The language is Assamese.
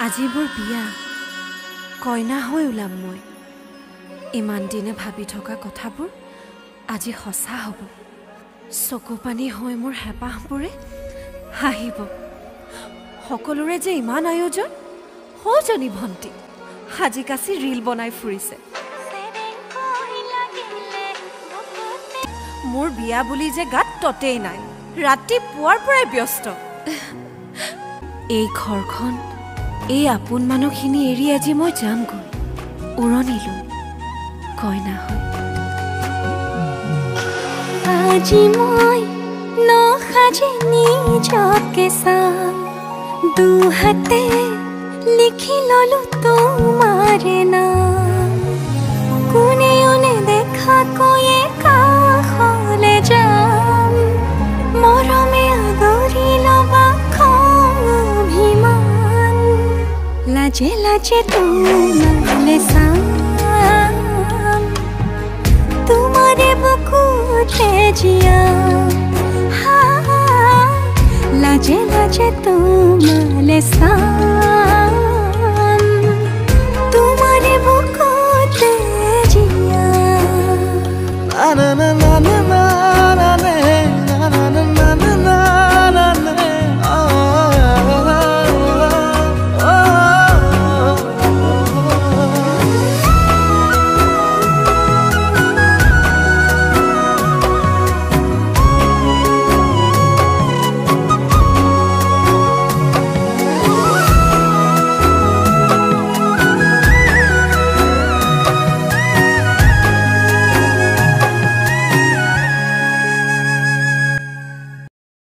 আজি মোৰ বিয়া কইনা হৈ ওলাম মই ইমান দিনে ভাবি থকা কথাবোৰ আজি সঁচা হ'ব চকু পানী হৈ মোৰ হেঁপাহবোৰে হাঁহিব সকলোৰে যে ইমান আয়োজন সৌজনী ভণ্টি সাজি কাচি ৰীল বনাই ফুৰিছে মোৰ বিয়া বুলি যে গাত ততেই নাই ৰাতিপুৱাৰ পৰাই ব্যস্ত এই ঘৰখন এই আপোন মানুহখিনি এৰি আজি মই যামগৈ উৰণিলৈ কইনা হৈ আজি মই নসাজি নিজকে চাম দুহাতে লিখি ললো তোমাৰে নাম কোনে ওনে দেখা কৈয়ে কাষলে যাম মৰমে আদৰি লবা খং অভিমান লাজে লাজে তোমালে চাম তোমাৰে বুকুতে জিয়াম লাজে লাজে তোমালে চাম